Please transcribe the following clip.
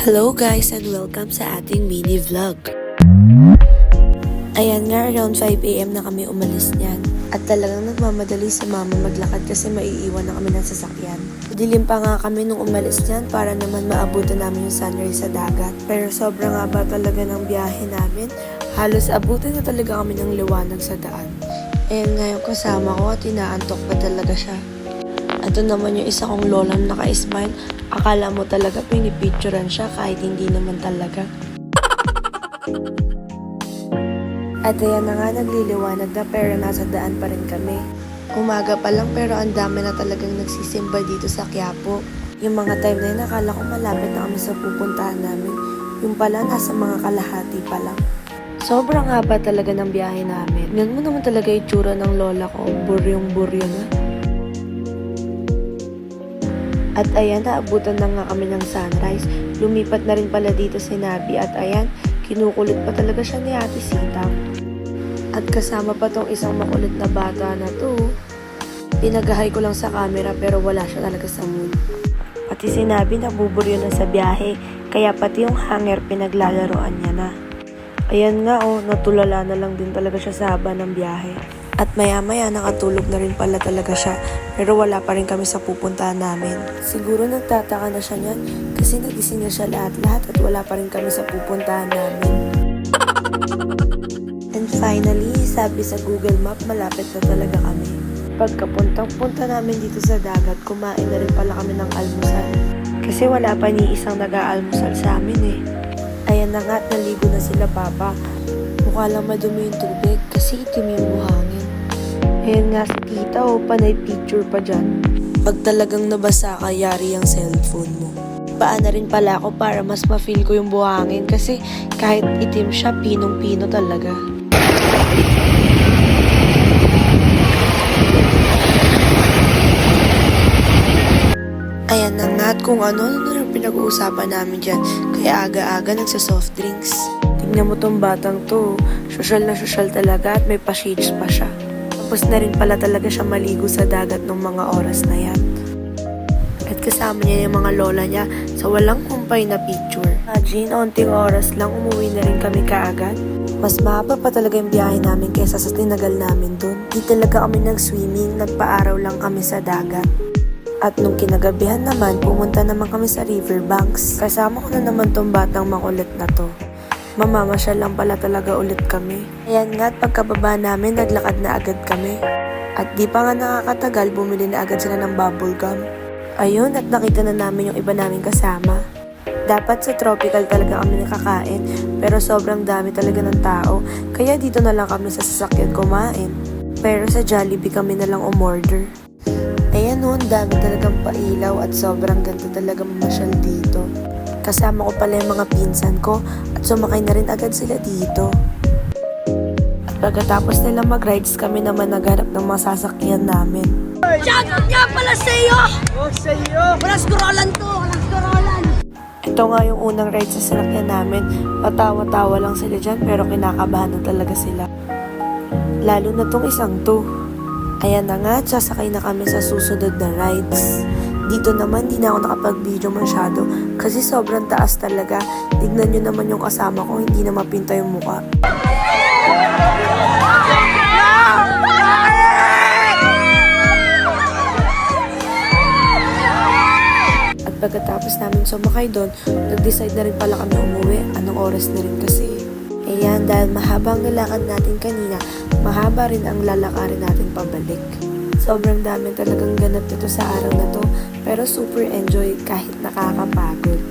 Hello guys and welcome sa ating mini vlog. Ayan nga, around 5 AM na kami umalis niyan. At talagang nagmamadali si mama maglakad kasi maiiwan na kami ng sasakyan. Dilim pa nga kami nung umalis niyan para naman maabutan namin yung sunrise sa dagat. Pero sobrang haba talaga ng biyahe namin. Halos abutin na talaga kami ng liwanag sa daan. Ayan nga yung kasama ko at inaantok pa talaga siya. Ito naman yung isa kong lolang naka-smile. Akala mo talaga pinipicturan siya kahit hindi naman talaga. At ayan na nga, nagliliwanag na pero nasa daan pa rin kami. Umaga pa lang pero ang dami na talagang nagsisimba dito sa Quiapo. Yung mga time na yun, akala ko malapit na kami sa pupuntahan namin. Yung pala, nasa mga kalahati pa lang. Sobrang haba talaga ng biyahe namin. Yan mo naman talaga itsura ng lola ko, buryong-buryo na. At ayan, naabutan na nga kami ng sunrise. Lumipat na rin pala dito si Nabi at ayan, kinukulit pa talaga siya ni Ate Sitang. At kasama pa tong isang makulit na bata na to. Pinagahay ko lang sa camera pero wala siya talaga sa mood. Pati si Nabi nabuburyo na sa biyahe, kaya pati yung hanger pinaglalaroan niya na. Ayan nga natulala na lang din talaga siya sa haba ng biyahe. At maya-maya nakatulog na rin pala talaga siya, pero wala pa rin kami sa pupuntahan namin. Siguro nagtataka na siya niyan kasi nagising na siya lahat-lahat at wala pa rin kami sa pupuntahan namin. And finally, sabi sa Google Map, malapit na talaga kami. Pagkapuntang-punta namin dito sa dagat, kumain na rin pala kami ng almusal. Kasi wala pa ni isang nag-aalmusal sa amin eh. Ayan na nga at naligo na sila papa. Mukha lang madumi yung tubig kasi itim yung buhangin. Ayan nga si tita panay picture pa dyan. Pag talagang nabasa ka, yari ang cellphone mo. Paan na rin pala ako para mas ma-feel ko yung buhangin kasi kahit itim siya, pinong-pino talaga. Ayan na nga at kung ano lang pinag-uusapan namin dyan. Kaya aga-aga nagsa-soft drinks. Tingnan mo tong batang to, social na social talaga at may pa-shades pa siya. Tapos na rin pala talaga siya maligo sa dagat ng mga oras na yan. At kasama niya yung mga lola niya sa walang kumpay na picture. Imagine, onting oras lang umuwi na rin kami kaagad. Mas mahaba pa talaga yung biyahe namin kaysa sa tinagal namin dun. Di talaga kami nag-swimming, nagpa-araw lang kami sa dagat. At nung kinagabihan naman, pumunta naman kami sa riverbanks. Kasama ko na naman tong batang makulit na to. Mamamasyal lang pala talaga ulit kami. Ayan nga at pagkababa namin, naglakad na agad kami. At di pa nga nakakatagal, bumili na agad sila ng bubble gum. Ayun, at nakita na namin yung iba namin kasama. Dapat sa tropical talaga kami nakakain, pero sobrang dami talaga ng tao, kaya dito na lang kami sa sasakyan kumain. Pero sa Jollibee kami na lang umorder. Ayan dami talagang pailaw at sobrang ganda talaga mamasyal dito. Kasama ko pala yung mga pinsan ko at sumakay na rin agad sila dito. At pagkatapos nila mag-rides kami naman naghanap ng mga sasakyan namin. Shoutout nga pala sa iyo! Sa iyo! Walang scrollan to! Walang scrollan! Ito nga yung unang ride sa sasakyan namin. Patawa-tawa lang sila dyan pero kinakabahan na talaga sila. Lalo na tong isang to. Ayan na nga, sasakay na kami sa susunod na rides. Dito naman, di na ako nakapag-video masyado kasi sobrang taas talaga. Tignan nyo naman yung kasama ko, hindi na mapinta yung mukha. At pagkatapos namin sumakay doon, nag-decide na rin pala kami umuwi. Anong oras na rin kasi. Ayan, dahil mahaba ang nilakad natin kanina, mahaba rin ang lalakarin natin pabalik. Sobrang dami talagang ganap nito sa araw na to, pero super enjoy kahit nakakapagod.